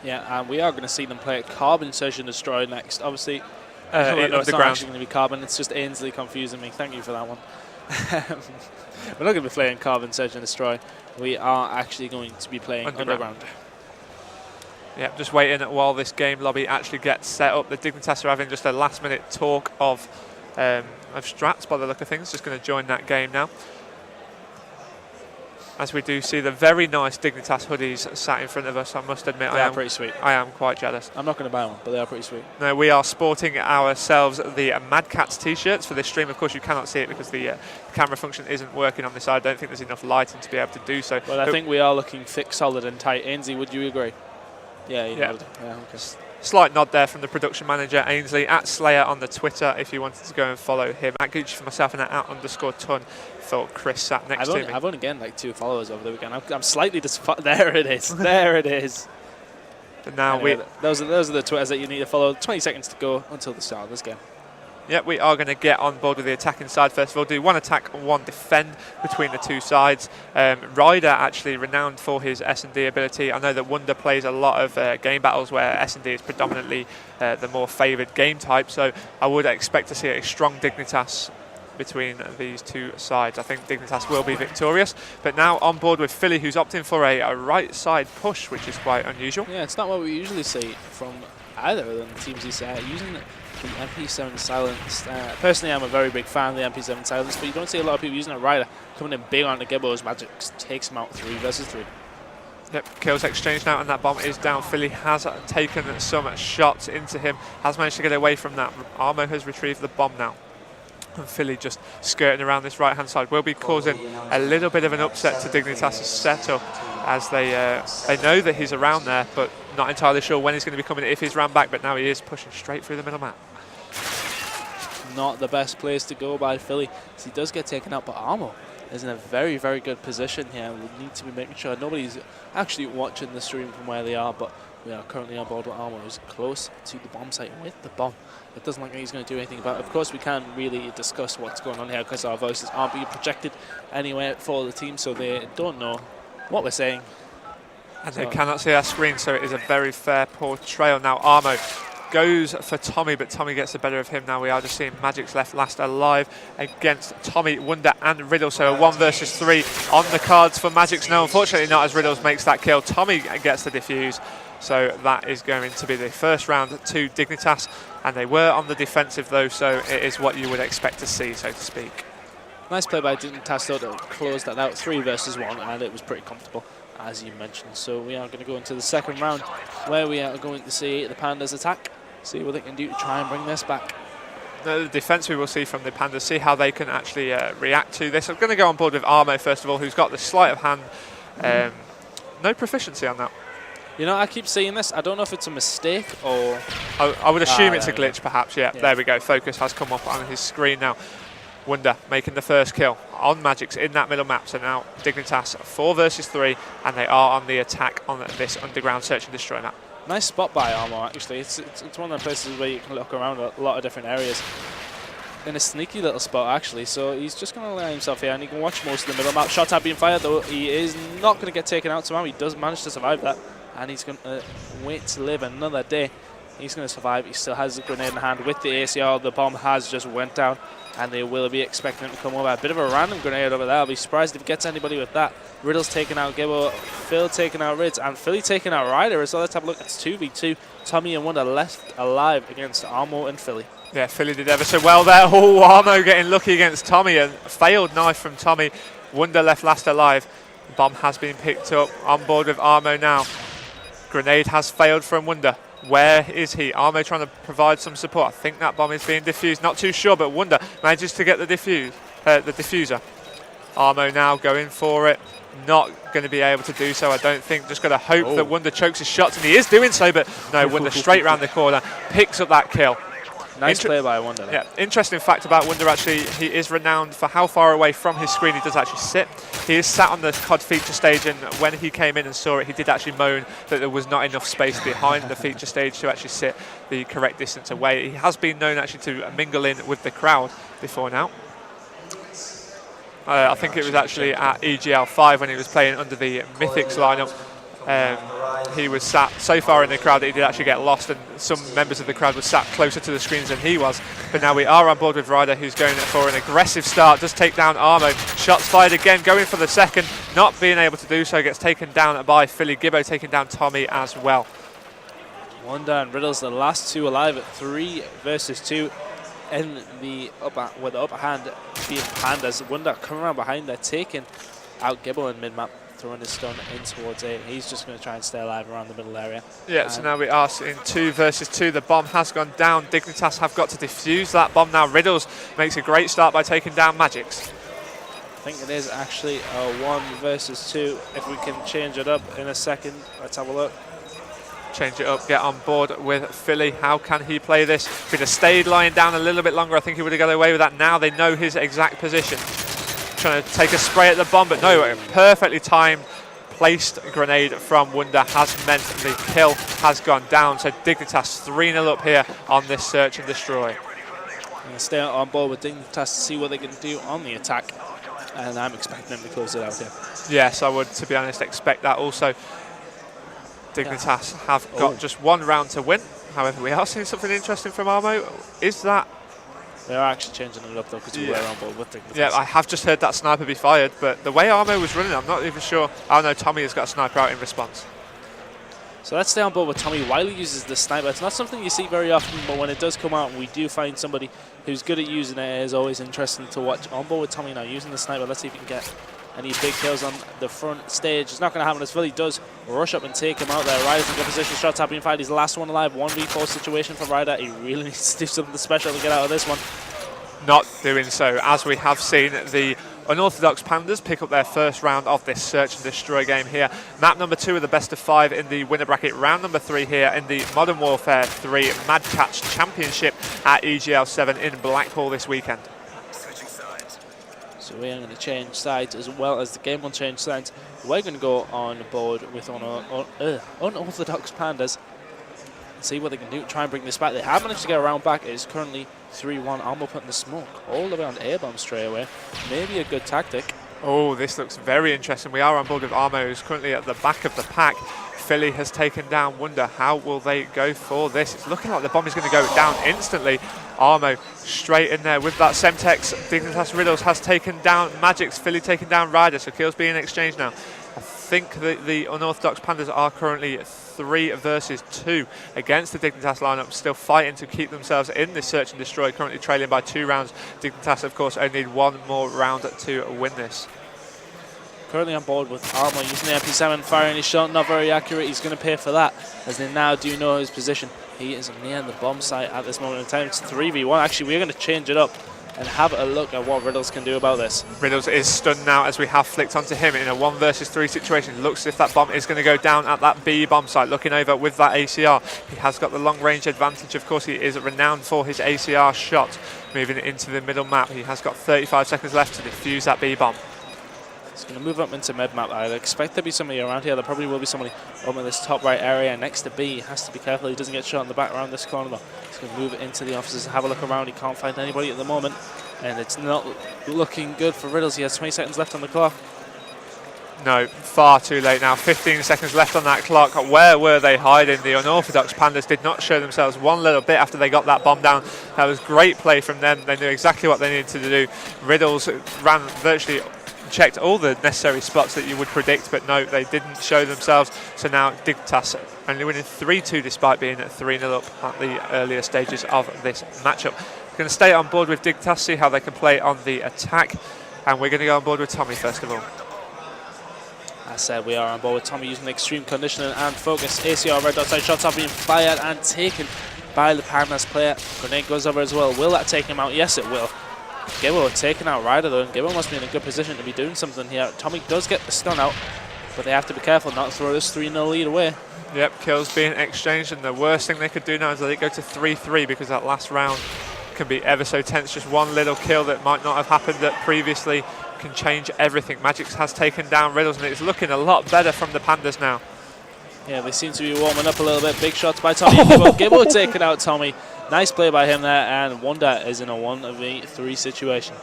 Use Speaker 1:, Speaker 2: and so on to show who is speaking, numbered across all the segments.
Speaker 1: Yeah, and we are going to see them play at Carbon Search and Destroy next. Obviously,
Speaker 2: no,
Speaker 1: it's not actually going to be Carbon. It's just Ainsley confusing me. Thank you for that one. We're not going to be playing Carbon Search and Destroy. We are actually going to be playing Underground.
Speaker 2: Yeah, just waiting while this game lobby actually gets set up. The Dignitas are having just a last-minute talk of strats by the look of things. Just going to join that game now. As we do see the very nice Dignitas hoodies sat in front of us, I must admit,
Speaker 1: They are pretty sweet.
Speaker 2: I am quite jealous.
Speaker 1: I'm not going to buy one, but they are pretty sweet.
Speaker 2: No, we are sporting ourselves the Mad Catz t-shirts for this stream. Of course, you cannot see it because the camera function isn't working on this side. I don't think there's enough lighting to be able to do so.
Speaker 1: Well, I think we are looking thick, solid and tight. Ainsley, would you agree? Yeah,
Speaker 2: yeah.
Speaker 1: Yeah, okay.
Speaker 2: Slight nod there from the production manager, Ainsley, at Slayer on the Twitter, if you wanted to go and follow him. At Gucci for myself and at @_ton for Chris sat next to me.
Speaker 1: I've only gained like 2 followers over the weekend. I'm slightly disappointed. There it is. There it is.
Speaker 2: And now
Speaker 1: anyway, those are the Twitters that you need to follow. 20 seconds to go until the start of this game.
Speaker 2: Yeah, we are going to get on board with the attacking side first of all. Do one attack, one defend between the two sides. Ryder actually renowned for his S&D ability. I know that Wunder plays a lot of game battles where S&D is predominantly the more favoured game type. So I would expect to see a strong Dignitas between these two sides. I think Dignitas will be victorious. But now on board with Philly, who's opting for a right side push, which is quite unusual.
Speaker 1: Yeah, it's not what we usually see from either of the teams he's using the MP7 Silence. Personally, I'm a very big fan of the MP7 Silence, but you don't see a lot of people using a Rider coming in big onto Gibbo's. Magic takes him out 3 versus 3.
Speaker 2: Yep, kills exchanged now, and that bomb is down. Philly has taken some shots into him, has managed to get away from that. Armo has retrieved the bomb now. And Philly just skirting around this right-hand side will be causing a little bit of an upset to Dignitas' setup, as they know that he's around there, but not entirely sure when he's going to be coming, if he's ran back, but now he is pushing straight through the middle map.
Speaker 1: Not the best place to go by Philly, as he does get taken out, but Armo is in a very, very good position here. We need to be making sure nobody's actually watching the stream from where they are, but we are currently on board with Armo, who's close to the bomb site with the bomb. It doesn't look like he's going to do anything about it. Of course, we can't really discuss what's going on here because our voices aren't being projected anywhere for the team, so they don't know what we're saying.
Speaker 2: And they cannot see our screen, so it is a very fair portrayal. Now Armo goes for Tommy, but Tommy gets the better of him. Now we are just seeing Magic's last alive against Tommy, Wunder and Riddle. So a 1 versus 3 on the cards for Magic's. No, unfortunately not, as Riddles makes that kill. Tommy gets the defuse. So that is going to be the first round to Dignitas. And they were on the defensive though, so it is what you would expect to see, so to speak.
Speaker 1: Nice play by Dignitas though to close that out. 3 versus 1, and it was pretty comfortable, as you mentioned. So we are going to go into the second round, where we are going to see the Pandas attack, see what they can do to try and bring this back.
Speaker 2: The defence we will see from the Pandas, see how they can actually react to this. I'm going to go on board with Armo first of all, who's got the sleight of hand. No proficiency on that.
Speaker 1: You know, I keep seeing this. I don't know if it's a mistake or...
Speaker 2: I would assume it's a glitch, perhaps. Yeah, there we go. Focus has come up on his screen now. Wunder making the first kill on Magic's in that middle map. So now Dignitas 4 versus 3, and they are on the attack on this underground search and destroy map.
Speaker 1: Nice spot by Armo, actually. It's one of the places where you can look around a lot of different areas. In a sneaky little spot, actually. So he's just going to allow himself here, and he can watch most of the middle map. Shot have been fired, though. He is not going to get taken out somehow. He does manage to survive that, and he's going to wait to live another day. He's going to survive. He still has a grenade in hand with the ACR. The bomb has just went down, and they will be expecting him to come over. A bit of a random grenade over there. I'll be surprised if he gets anybody with that. Riddle's taking out Gibbo, Phil taking out Rids, and Philly taking out Ryder as well. Let's have a look. It's 2v2. Tommy and Wunder left alive against Armo and Philly.
Speaker 2: Yeah, Philly did ever so well there. Oh, Armo getting lucky against Tommy. A failed knife from Tommy. Wunder left last alive. The bomb has been picked up. On board with Armo now. Grenade has failed from Wunder. Where is he? Armo trying to provide some support. I think that bomb is being diffused. Not too sure, but Wunder manages to get the diffuser. Armo now going for it. Not going to be able to do so, I don't think. Just going to hope that Wunder chokes his shots, and he is doing so, but no, Wunder straight round the corner, picks up that kill.
Speaker 1: Nice play by Wunder.
Speaker 2: Yeah, interesting fact about Wunder, actually, he is renowned for how far away from his screen he does actually sit. He is sat on the COD feature stage, and when he came in and saw it, he did actually moan that there was not enough space behind the feature stage to actually sit the correct distance away. He has been known actually to mingle in with the crowd before now. I think it was actually at EGL7 when he was playing under the Mythics lineup. He was sat so far in the crowd that he did actually get lost, and some members of the crowd were sat closer to the screens than he was. But now we are on board with Ryder, who's going for an aggressive start, does take down Armo. Shots fired again, going for the second, not being able to do so, gets taken down by Philly. Gibbo taking down Tommy as well.
Speaker 1: Wonder and Riddles, the last two alive at 3 versus 2. In the with the upper hand being Pandas. Wonder coming around behind there, taking out Gibbo in mid-map, throwing his stun in towards A. He's just going to try and stay alive around the middle area.
Speaker 2: Yeah, so now we are in 2 versus 2. The bomb has gone down. Dignitas have got to defuse that bomb now. Riddles makes a great start by taking down Magix.
Speaker 1: I think it is actually a 1 versus 2. If we can change it up in a second, let's have a look.
Speaker 2: Change it up, get on board with Philly. How can he play this? If he'd have stayed lying down a little bit longer, I think he would have got away with that. Now they know his exact position. Trying to take a spray at the bomb, but no, a perfectly timed placed grenade from Wonder has meant the kill has gone down. So Dignitas 3-0 up here on this search and destroy.
Speaker 1: And stay on board with Dignitas to see what they can do on the attack. And I'm expecting them to close it out here.
Speaker 2: Yes, I would, to be honest, expect that also. Dignitas have got just 1 round to win. However, we are seeing something interesting from Armo. Is that...
Speaker 1: They are actually changing it up though, because we were on board with Dignitas.
Speaker 2: Yeah, I have just heard that sniper be fired, but the way Armo was running, I'm not even sure. Oh no, Tommy has got a sniper out in response.
Speaker 1: So let's stay on board with Tommy. Wiley uses the sniper. It's not something you see very often, but when it does come out, we do find somebody who's good at using it. It is always interesting to watch. On board with Tommy now, using the sniper. Let's see if he can get any big kills on the front stage. It's not going to happen as Philly does rush up and take him out there. Ryder's in good position. Shots have been fired. He's the last one alive. 1v4 situation for Ryder. He really needs to do something special to get out of this one.
Speaker 2: Not doing so, as we have seen the Unorthadox Pandas pick up their first round of this search and destroy game here. Map number 2 of the best of 5 in the winner bracket. Round number 3 here in the Modern Warfare 3 Mad Catz Championship at EGL7 in Blackpool this weekend.
Speaker 1: So we are going to change sides as well as the game will change sides. We're going to go on board with Unorthadox Pandas and see what they can do, try and bring this back. They have managed to get around back. It is currently 3-1. Almo putting the smoke all the way on the A-bomb straight away. Maybe a good tactic.
Speaker 2: Oh, this looks very interesting. We are on board with Armo, who's currently at the back of the pack. Philly has taken down Wonder. How will they go for this? It's looking like the bomb is going to go down instantly. Armo straight in there with that Semtex. Dignitas Riddles has taken down Magix. Philly taking down Ryder, so kills being exchanged now. I think the Unorthodox Pandas are currently 3 versus 2 against the Dignitas lineup, still fighting to keep themselves in this search and destroy, currently trailing by 2 rounds. Dignitas, of course, only need 1 more round to win this.
Speaker 1: Currently on board with Armo using the MP7, firing his shot, not very accurate. He's going to pay for that, as they now do know his position. He is near the bomb site at this moment in time. It's 3v1. Actually, we're going to change it up and have a look at what Riddles can do about this.
Speaker 2: Riddles is stunned now as we have flicked onto him in a 1 versus 3 situation. Looks as if that bomb is going to go down at that B bomb site. Looking over with that ACR. He has got the long range advantage. Of course, he is renowned for his ACR shot. Moving it into the middle map. He has got 35 seconds left to defuse that B bomb.
Speaker 1: He's going to move up into mid-map. I expect there to be somebody around here. There probably will be somebody up in this top right area next to B. He has to be careful he doesn't get shot in the back around this corner though. He's going to move it into the offices and have a look around. He can't find anybody at the moment. And it's not looking good for Riddles. He has 20 seconds left on the clock.
Speaker 2: No, far too late now. 15 seconds left on that clock. Where were they hiding? The Unorthodox Pandas did not show themselves one little bit after they got that bomb down. That was great play from them. They knew exactly what they needed to do. Riddles ran virtually... checked all the necessary spots that you would predict, but no, they didn't show themselves. So now Dignitas only winning 3-2 despite being 3-0 up at the earlier stages of this matchup. We're going to stay on board with Dignitas, see how they can play on the attack, and we're going to go on board with Tommy first of all.
Speaker 1: As I said, we are on board with Tommy using extreme conditioning and focus. ACR red dot side shots are being fired and taken by the Pandas player. Grenade goes over as well. Will that take him out? Yes, it will. Gibbo taking out Ryder though, and Gibbo must be in a good position to be doing something here. Tommy does get the stun out, but they have to be careful not to throw this 3-0 lead away.
Speaker 2: Yep, kills being exchanged, and the worst thing they could do now is let it go to 3-3 because that last round can be ever so tense. Just one little kill that might not have happened that previously can change everything. Magix has taken down Riddles, and it's looking a lot better from the Pandas now. Yeah,
Speaker 1: they seem to be warming up a little bit. Big shots by Tommy. Gibbo taking out Tommy. Nice play by him there, and Wonder is in a 1v3 situation.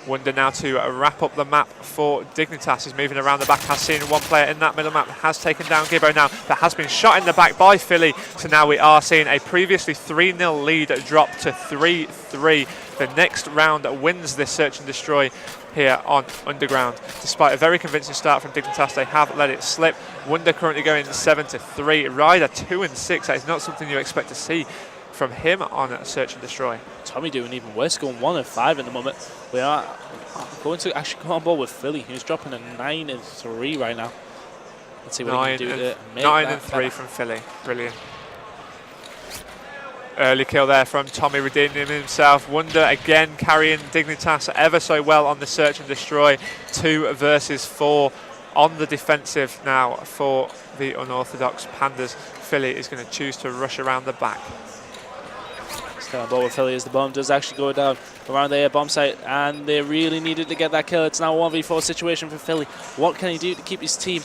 Speaker 2: Wonder now to wrap up the map for Dignitas. He's moving around the back, has seen one player in that middle map, has taken down Gibbo now, but has been shot in the back by Philly. So now we are seeing a previously 3-0 lead drop to 3-3. The next round wins this search and destroy here on Underground. Despite a very convincing start from Dignitas, they have let it slip. Wonder currently going 7-3. Ryder 2-6. That is not something you expect to see from him on search and destroy.
Speaker 1: Tommy doing even worse, going 1-5 at the moment. We are going to actually go on board with Philly, who's dropping a 9-3 right now. Let's see what he can do to make
Speaker 2: 9-3 from Philly. Brilliant. Early kill there from Tommy, redeeming himself. Wonder again carrying Dignitas ever so well on the search and destroy. 2 versus 4 on the defensive now for the Unorthodox Pandas. Philly is going to choose to rush around the back.
Speaker 1: Still on board with Philly as the bomb does actually go down around the bomb site, and they really needed to get that kill. It's now a 1v4 situation for Philly. What can he do to keep his team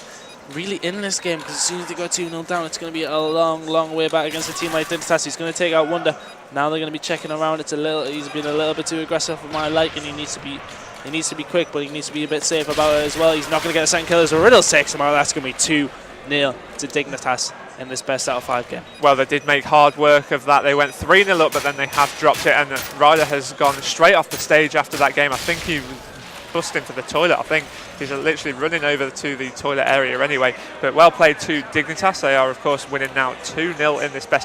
Speaker 1: really in this game? Because as soon as they go 2-0 down, it's going to be a long way back against a team like Dignitas. He's going to take out Wonder. Now they're going to be checking around. He's been a little bit too aggressive for my liking. He needs to be quick, but he needs to be a bit safe about it as well. He's not going to get a second kill as a Riddle takes him out. That's going to be 2-0 to Dignitas in this best out of 5 game.
Speaker 2: Well, they did make hard work of that. They went 3-0 up, but then they have dropped it, and Ryder has gone straight off the stage after that game. I think he was busting for the toilet. I think he's literally running over to the toilet area anyway. But well played to Dignitas. They are, of course, winning now 2-0 in this best